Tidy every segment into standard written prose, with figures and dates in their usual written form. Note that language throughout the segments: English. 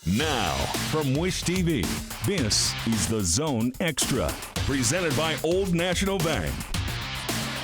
Now, from Wish TV, this is The Zone Extra, presented by Old National Bank.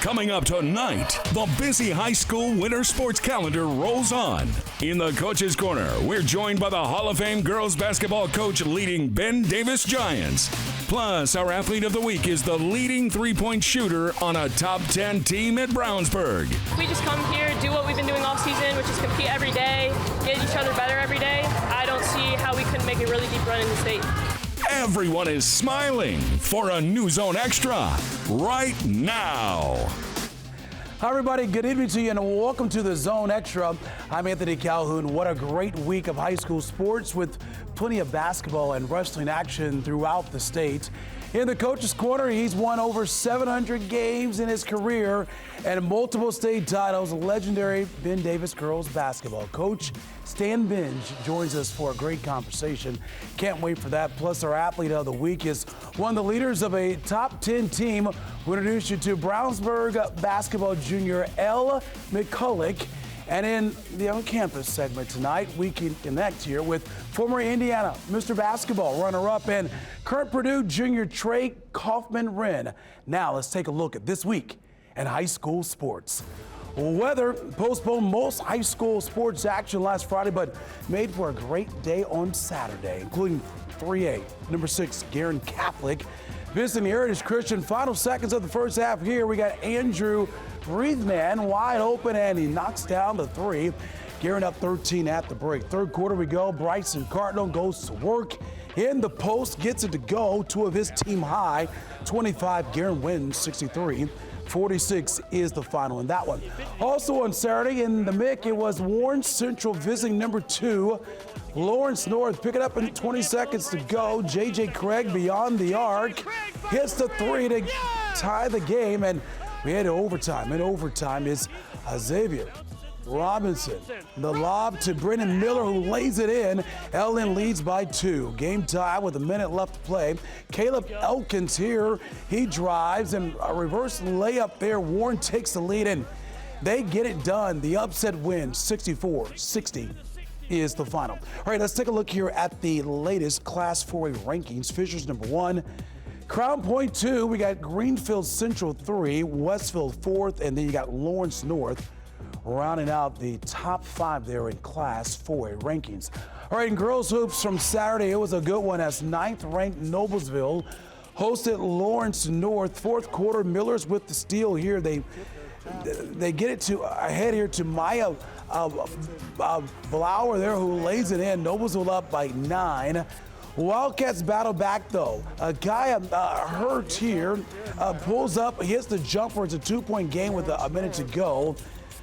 Coming up tonight, the busy high school winter sports calendar rolls on. In the Coach's Corner, we're joined by the Hall of Fame girls basketball coach leading Ben Davis Giants. Plus, our athlete of the week is the leading three-point shooter on a top 10 team at Brownsburg. We just come here, do what we've been doing all season, which is compete every day, get each other better every day. I don't see how we couldn't make a really deep run in the state. Everyone is smiling for a new Zone Extra right now. Hi, everybody. Good evening to you, and welcome to the Zone Extra. I'm Anthony Calhoun. What a great week of high school sports with plenty of basketball and wrestling action throughout the state. In the Coach's Corner, he's won over 700 games in his career and multiple state titles. Legendary Ben Davis girls basketball coach Stan Benge joins us for a great conversation. Can't wait for that. Plus, our athlete of the week is one of the leaders of a top 10 team. We'll introduce you to Brownsburg basketball junior Elle McCulloch. And in the on-campus segment tonight, we can connect here with former Indiana Mr. Basketball runner-up and current Purdue junior Trey Kaufman-Wren. Now let's take a look at this week in high school sports. Weather postponed most high school sports action last Friday, but made for a great day on Saturday, including 3A, number 6, Guerin Catholic visiting Heritage Christian. Final seconds of the first half here. We got Andrew Breathman wide open, and he knocks down the three. Guerin up 13 at the break. Third quarter we go. Bryson Cardinal goes to work in the post, gets it to go. Two of his team high. 25, Guerin wins 63-46 is the final in that one. Also on Saturday in the MIC, it was Warren Central visiting number 2. Lawrence North pick it up in 20 seconds to go. J.J. Craig beyond the arc hits the three to tie the game, and we head to overtime. In overtime is Xavier Robinson. The lob to Brennan Miller, who lays it in. LN leads by 2. Game tie with a minute left to play. Caleb Elkins here. He drives and a reverse layup there. Warren takes the lead, and they get it done. The upset win, 64-60. Is the final. All right, let's take a look here at the latest Class 4A rankings. Fishers number 1, Crown Point 2. We got Greenfield Central 3, Westfield 4th, and then you got Lawrence North rounding out the top 5 there in Class 4A rankings. All right, in girls hoops from Saturday, it was a good one as 9th-ranked Noblesville hosted Lawrence North. Fourth quarter, Millers with the steal here. They get it to ahead here to Maya Blower there, who lays it in. Noblesville up by 9. Wildcats battle back though. A guy hurt here, pulls up, hits the jumper. It's a 2-point game with a minute to go.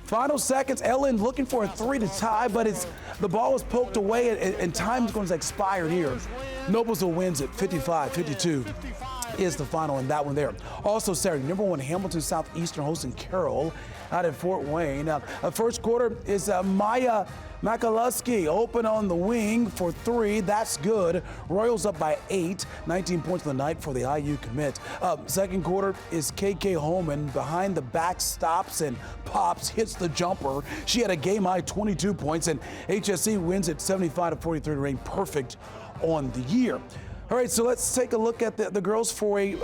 Final seconds, Ellen looking for a 3 to tie, but the ball was poked away and time's going to expire here. Noblesville wins it 55-52. Is the final in that one there. Also Saturday, number 1 Hamilton Southeastern hosting Carroll out at Fort Wayne. First quarter is Maya McCulloch open on the wing for 3. That's good. Royals up by 8. 19 points of the night for the IU commit. Second quarter is KK Holman behind the back, stops and pops, hits the jumper. She had a game high 22 points, and HSC wins at 75-43 to reign perfect on the year. All right, so let's take a look at the girls 4A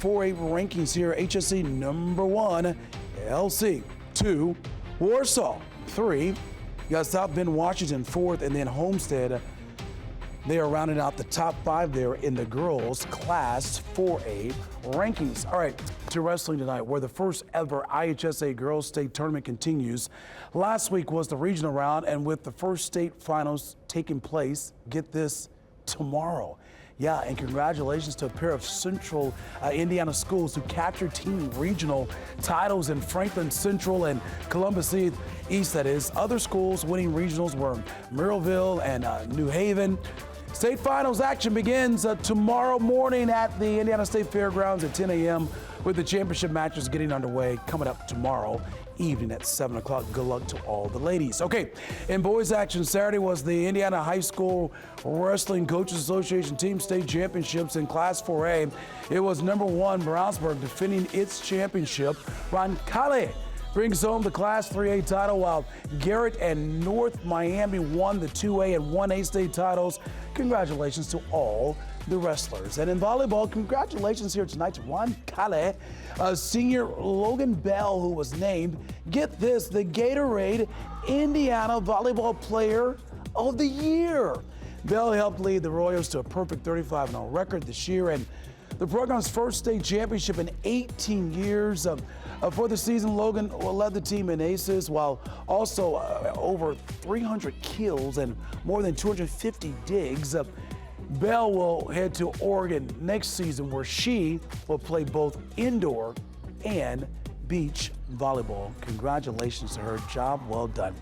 rankings here. HSC number 1, LC 2, Warsaw 3. You got South Bend, Washington 4th, and then Homestead. They are rounding out the top 5 there in the girls Class 4A rankings. All right, to wrestling tonight, where the first ever IHSA Girls State Tournament continues. Last week was the regional round, and with the first state finals taking place, get this, tomorrow. Yeah, and congratulations to a pair of Central Indiana schools who captured team regional titles in Franklin Central and Columbus East, that is. Other schools winning regionals were Merrillville and New Haven. State finals action begins tomorrow morning at the Indiana State Fairgrounds at 10 a.m. with the championship matches getting underway coming up tomorrow evening at 7 o'clock. Good luck to all the ladies. Okay, in boys action, Saturday was the Indiana High School Wrestling Coaches Association Team State Championships in Class 4A. It was number 1 Brownsburg defending its championship. Roncalli brings home the Class 3A title, while Garrett and North Miami won the 2A and 1A state titles. Congratulations to all the wrestlers. And in volleyball, congratulations here tonight to Juan Cale, senior Logan Bell, who was named, get this, the Gatorade Indiana Volleyball Player of the Year. Bell helped lead the Royals to a perfect 35-0 record this year and the program's first state championship in 18 years. For the season, Logan led the team in aces, while also over 300 kills and more than 250 digs. Bell will head to Oregon next season, where she will play both indoor and beach volleyball. Congratulations to her. Job well done.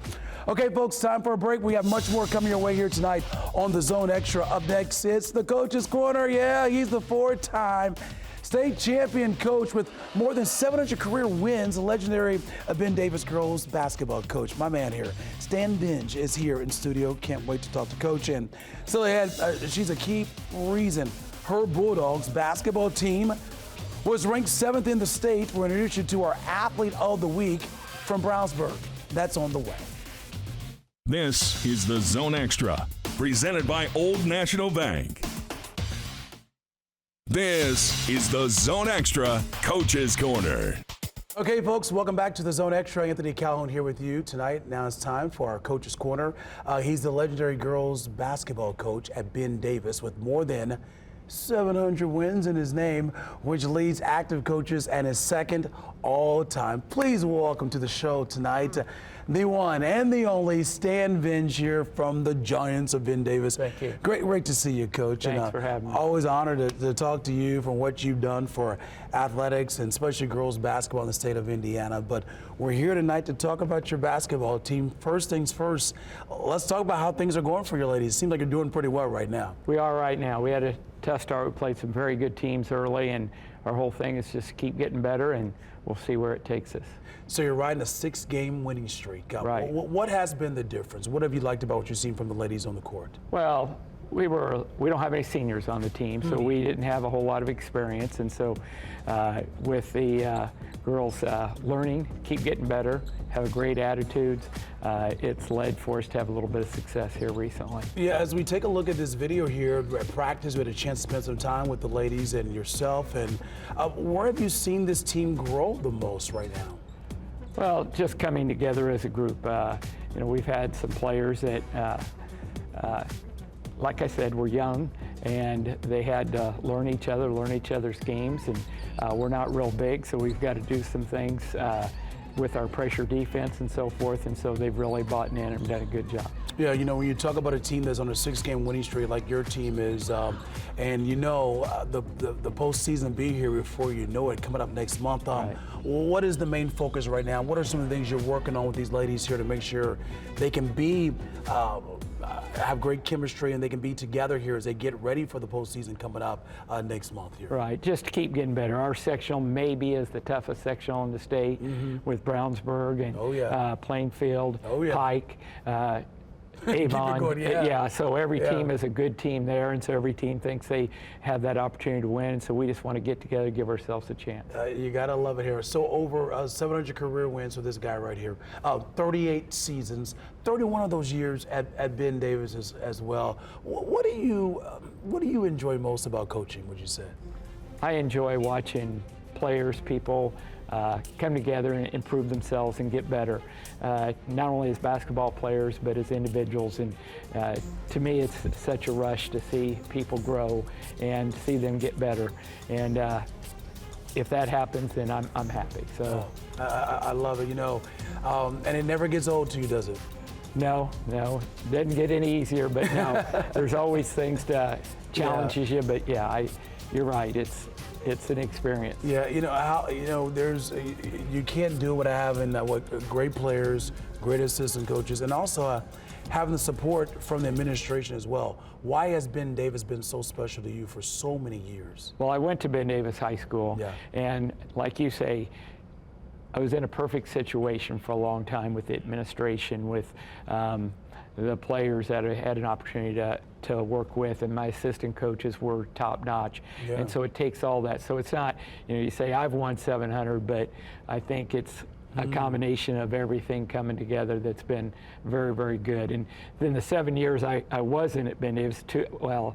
Okay, folks, time for a break. We have much more coming your way here tonight on the Zone Extra. Up next, it's the Coach's Corner. Yeah, he's the four-time state champion coach with more than 700 career wins, a legendary Ben Davis girls basketball coach. My man here, Stan Benge, is here in studio. Can't wait to talk to Coach. And still ahead, she's a key reason her Bulldogs basketball team was ranked 7th in the state. We're introducing you to our Athlete of the Week from Brownsburg. That's on the way. This is the Zone Extra, presented by Old National Bank. This is the Zone Extra Coach's Corner. Okay, folks, welcome back to the Zone Extra. Anthony Calhoun here with you tonight. Now it's time for our Coach's Corner. He's the legendary girls basketball coach at Ben Davis with more than 700 wins in his name, which leads active coaches and is second all time. Please welcome to the show tonight the one and the only Stan Benge here from the Giants of Ben Davis. Thank you. Great to see you, Coach. Thanks for having me. Always honored to talk to you for what you've done for athletics and especially girls basketball in the state of Indiana. But we're here tonight to talk about your basketball team. First things first, let's talk about how things are going for you ladies. It seems like you're doing pretty well right now. We are right now. We had a tough start. We played some very good teams early, and our whole thing is just keep getting better, and we'll see where it takes us. So you're riding a 6-game winning streak. Right. What has been the difference? What have you liked about what you've seen from the ladies on the court? Well, we don't have any seniors on the team, so we didn't have a whole lot of experience, and so with the girls learning, keep getting better, have great attitudes, it's led for us to have a little bit of success here recently. Yeah, as we take a look at this video here at practice, we had a chance to spend some time with the ladies and yourself, and where have you seen this team grow the most right now? Well, just coming together as a group. We've had some players that like I said, we're young, and they had to learn each other's games, and we're not real big, so we've got to do some things with our pressure defense and so forth, and so they've really bought in and done a good job. Yeah, when you talk about a team that's on a 6-game winning streak like your team is, and the postseason be here before you know it, coming up next month. Right. What is the main focus right now? What are some of the things you're working on with these ladies here to make sure they can be have great chemistry and they can be together here as they get ready for the postseason coming up next month here? Right, just to keep getting better. Our sectional maybe is the toughest sectional in the state with Brownsburg and Plainfield, Pike. Avon, going, so every team is a good team there, and so every team thinks they have that opportunity to win, so we just want to get together, give ourselves a chance. You got to love it here. So over 700 career wins for this guy right here, 38 seasons, 31 of those years at Ben Davis as well. What do you enjoy most about coaching, would you say? I enjoy watching players, people come together and improve themselves and get better, not only as basketball players but as individuals. And to me, it's such a rush to see people grow and see them get better. And if that happens, then I'm happy. So I love it. And it never gets old to you, does it? No, doesn't get any easier. But no, there's always things to challenges you. But you're right. It's an experience. Yeah, there's you can't do what I have in great players, great assistant coaches, and also having the support from the administration as well. Why has Ben Davis been so special to you for so many years? Well, I went to Ben Davis High School, and like you say, I was in a perfect situation for a long time with the administration, with the players that I had an opportunity to work with, and my assistant coaches were top notch. And so it takes all that. So it's not, you say I've won 700, but I think it's a combination of everything coming together that's been very, very good. And then the 7 years I wasn't at Benge, it was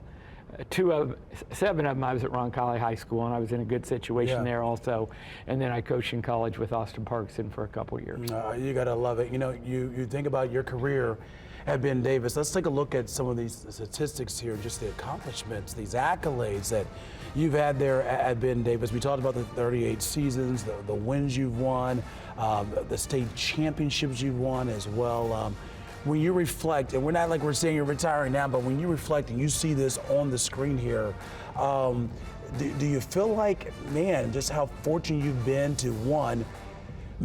7 of them I was at Roncalli High School, and I was in a good situation there also. And then I coached in college with Austin Parkson for a couple years. You got to love it. You know, you think about your career at Ben Davis. Let's take a look at some of these statistics here, just the accomplishments, these accolades that you've had there at Ben Davis. We talked about the 38 seasons, the wins you've won, the state championships you've won as well. When you reflect, and we're not like we're saying you're retiring now, but when you reflect and you see this on the screen here, do you feel like, man, just how fortunate you've been to, one,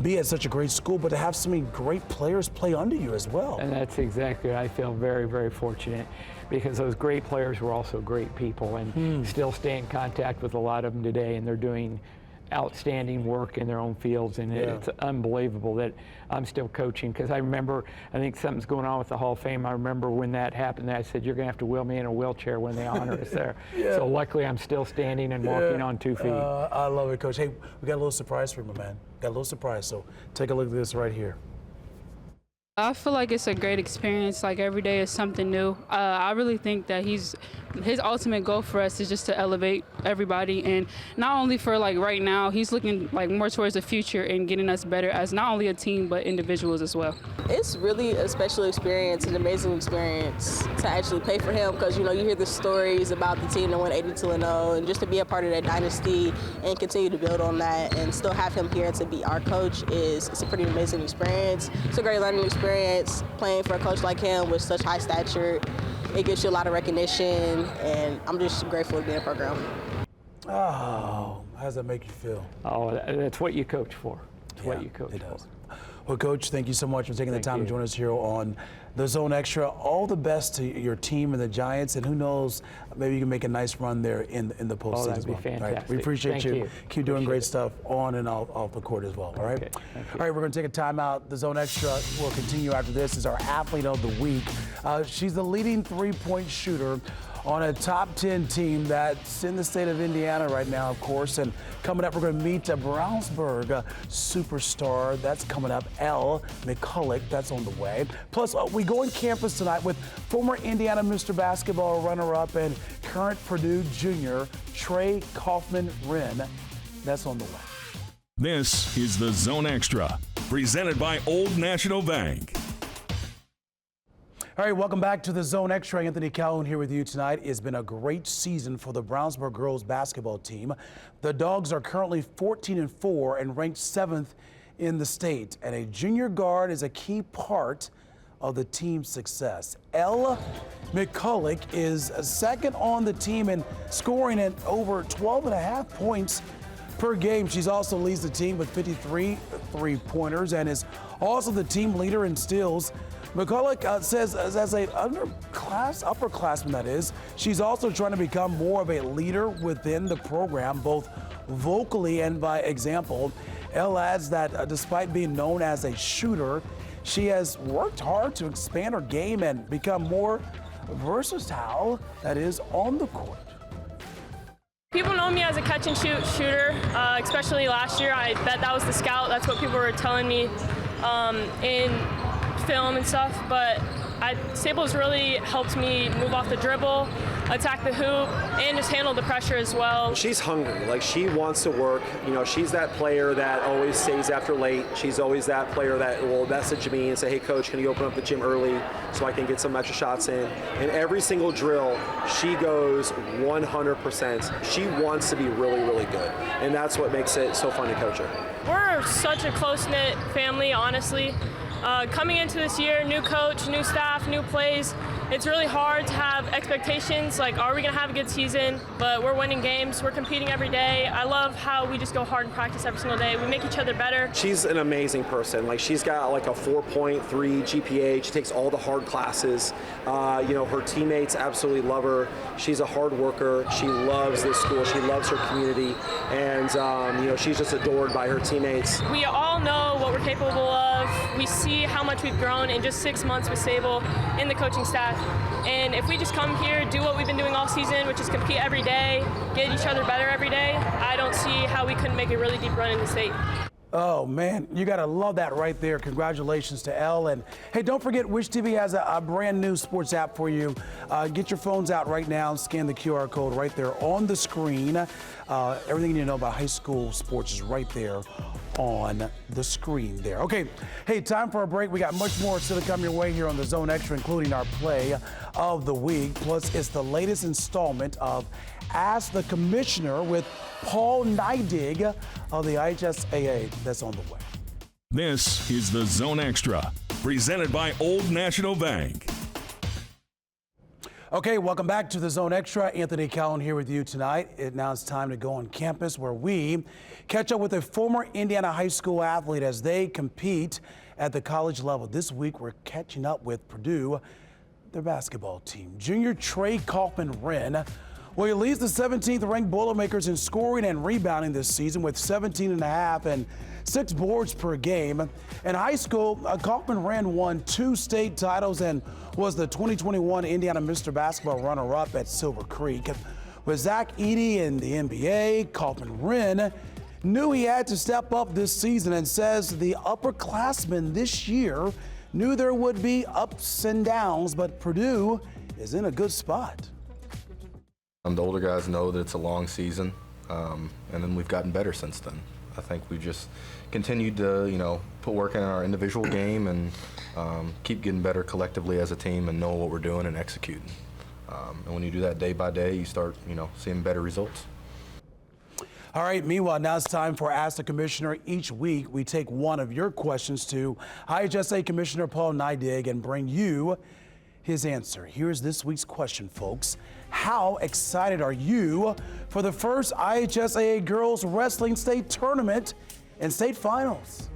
be at such a great school, but to have so many great players play under you as well? And that's exactly what I feel very, very fortunate, because those great players were also great people, and still stay in contact with a lot of them today, and they're doing outstanding work in their own fields, and it's unbelievable that I'm still coaching, because I remember, I think something's going on with the Hall of Fame. I remember when that happened, I said, you're going to have to wheel me in a wheelchair when they honor us there. So luckily I'm still standing and walking on 2 feet. I love it, Coach. Hey, we got a little surprise for you, my man. Got a little surprise, so take a look at this right here. I feel like it's a great experience. Like, every day is something new. I really think that his ultimate goal for us is just to elevate everybody, and not only for like right now, he's looking like more towards the future and getting us better as not only a team but individuals as well. It's really a special experience, an amazing experience to actually play for him, because you hear the stories about the team that went 82-0, and just to be a part of that dynasty and continue to build on that and still have him here to be our coach it's a pretty amazing experience. It's a great learning experience playing for a coach like him with such high stature. It gives you a lot of recognition, and I'm just grateful to be in the program. Oh, how does that make you feel? Oh, that's what you coach for. It's what you coach for. Well, Coach, thank you so much for taking the time to join us here on the Zone Extra. All the best to your team and the Giants, and who knows, maybe you can make a nice run there in the postseason. Oh, that'd be fantastic. All right, we appreciate you. Keep doing great stuff on and off the court as well. All right. All right, we're going to take a timeout. The Zone Extra will continue after this. Is our athlete of the week. She's the leading three-point shooter on a top 10 team that's in the state of Indiana right now, of course. And coming up, we're going to meet a Brownsburg superstar. That's coming up. Elle McCulloch, that's on the way. Plus, we go on campus tonight with former Indiana Mr. Basketball runner-up and current Purdue junior Trey Kaufman-Wren. That's on the way. This is the Zone Extra, presented by Old National Bank. All right, welcome back to the Zone Extra. Anthony Calhoun here with you tonight. It's been a great season for the Brownsburg girls basketball team. The Dogs are currently 14-4 and ranked 7th in the state. And a junior guard is a key part of the team's success. Elle McCulloch is second on the team in scoring at over 12.5 points per game. She's also leads the team with 53 three-pointers and is also the team leader in steals. McCulloch says as a upperclassman that is, she's also trying to become more of a leader within the program, both vocally and by example. Elle adds that despite being known as a shooter, she has worked hard to expand her game and become more versatile, that is, on the court. People know me as a catch and shoot shooter, especially last year. I bet that was the scout. That's what people were telling me in film and stuff, but Staples really helped me move off the dribble, attack the hoop, and just handle the pressure as well. She's hungry, like she wants to work. She's that player that always stays after late. She's always that player that will message me and say, hey coach, can you open up the gym early so I can get some extra shots in? And every single drill, she goes 100%. She wants to be really, really good. And that's what makes it so fun to coach her. We're such a close-knit family, honestly. Coming into this year, new coach, new staff, new plays, it's really hard to have expectations, like are we going to have a good season, but we're winning games, we're competing every day. I love how we just go hard in practice every single day. We make each other better. She's an amazing person. Like she's got like a 4.3 GPA. She takes all the hard classes. Her teammates absolutely love her. She's a hard worker. She loves this school. She loves her community. And, she's just adored by her teammates. We all know what we're capable of. We see how much we've grown in just 6 months with Sable and the coaching staff. And if we just come here, do what we've been doing all season, which is compete every day, get each other better every day, I don't see how we couldn't make a really deep run in the state. Oh, man, you got to love that right there. Congratulations to Elle. And, hey, don't forget, Wish TV has a brand new sports app for you. Get your phones out right now. Scan the QR code right there on the screen. Everything you need to know about high school sports is right there on the screen there. Okay, hey, time for a break. We got much more still to come your way here on the Zone Extra, including our play of the week. Plus, it's the latest installment of Ask the Commissioner with Paul Neidig of the IHSAA. That's on the way. This is the Zone Extra, presented by Old National Bank. Okay, welcome back to the Zone Extra. Anthony Calhoun here with you tonight. Now it's time to go on campus where we catch up with a former Indiana high school athlete as they compete at the college level. This week we're catching up with Purdue, their basketball team. Junior Trey Kaufman-Wren, well, he leads the 17th ranked Boilermakers in scoring and rebounding this season with 17.5 and 6 boards per game. In high school, Kaufman-Wren won 2 state titles and was the 2021 Indiana Mr. Basketball runner-up at Silver Creek. With Zach Edey in the NBA, Kaufman-Wren knew he had to step up this season and says the upperclassmen this year knew there would be ups and downs, but Purdue is in a good spot. The older guys know that it's a long season, and then we've gotten better since then. I think we've just continued to, put work in our individual game and keep getting better collectively as a team and know what we're doing and executing. And when you do that day by day, you start, seeing better results. All right, meanwhile, now it's time for Ask the Commissioner. Each week, we take one of your questions to IHSA Commissioner Paul Neidig and bring you his answer. Here's this week's question, folks. How excited are you for the first IHSAA Girls Wrestling State Tournament and State Finals?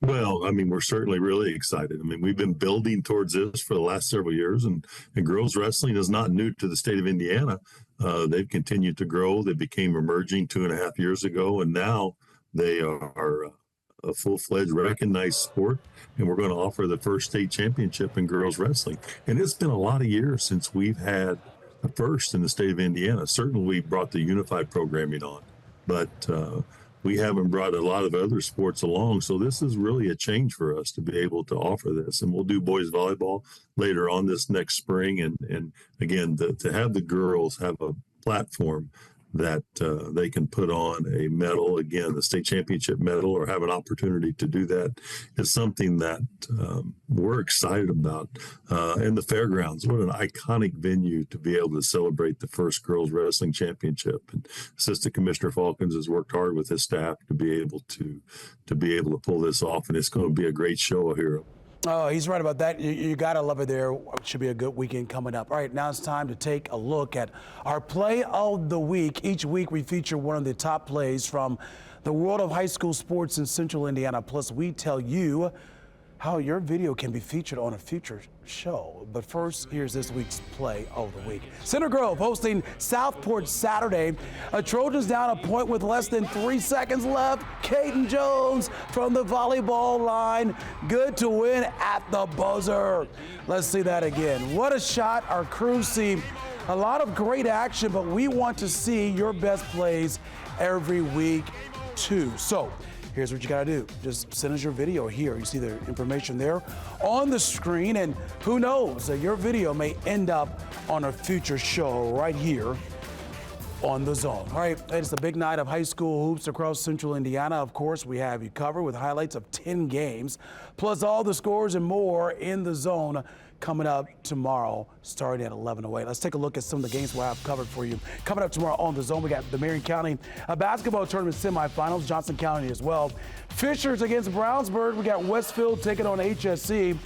Well, we're certainly really excited. We've been building towards this for the last several years, and girls wrestling is not new to the state of Indiana. They've continued to grow. They became emerging 2.5 years ago, and now they are a full-fledged recognized sport, and we're going to offer the first state championship in girls wrestling. And it's been a lot of years since we've had a first in the state of Indiana. Certainly we brought the unified programming on, but we haven't brought a lot of other sports along. So this is really a change for us to be able to offer this. And we'll do boys volleyball later on this next spring. And again, to have the girls have a platform that they can put on a medal, again, the state championship medal, or have an opportunity to do that, is something that we're excited about. And the fairgrounds, what an iconic venue to be able to celebrate the first girls wrestling championship. And Assistant Commissioner Falcons has worked hard with his staff to be able to pull this off, and it's going to be a great show here. Oh, he's right about that. You got to love it there. It should be a good weekend coming up. All right, now it's time to take a look at our play of the week. Each week we feature one of the top plays from the world of high school sports in Central Indiana. Plus, we tell you how your video can be featured on a future show. But first, here's this week's play of the week. Center Grove hosting Southport Saturday. Trojans down a point with less than 3 seconds left. Caden Jones from the volleyball line. Good to win at the buzzer. Let's see that again. What a shot. Our crews see a lot of great action, but we want to see your best plays every week too. So here's what you got to do. Just send us your video here. You see the information there on the screen, and who knows, your video may end up on a future show right here on The Zone. All right, it's a big night of high school hoops across Central Indiana. Of course, we have you covered with highlights of 10 games, plus all the scores and more in The Zone coming up tomorrow, starting at 11:08. Let's take a look at some of the games we'll have covered for you. Coming up tomorrow on The Zone, we got the Marion County basketball tournament semifinals, Johnson County as well. Fishers against Brownsburg. We got Westfield taking on HSC,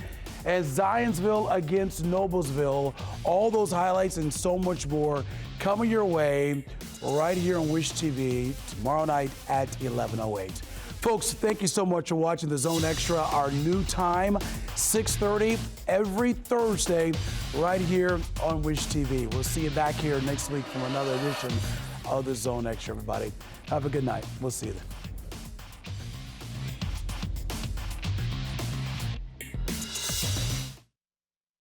and Zionsville against Noblesville. All those highlights and so much more coming your way right here on Wish TV tomorrow night at 11:08. Folks, thank you so much for watching The Zone Extra, our new time, 6:30 every Thursday, right here on Wish TV. We'll see you back here next week from another edition of The Zone Extra, everybody. Have a good night. We'll see you then.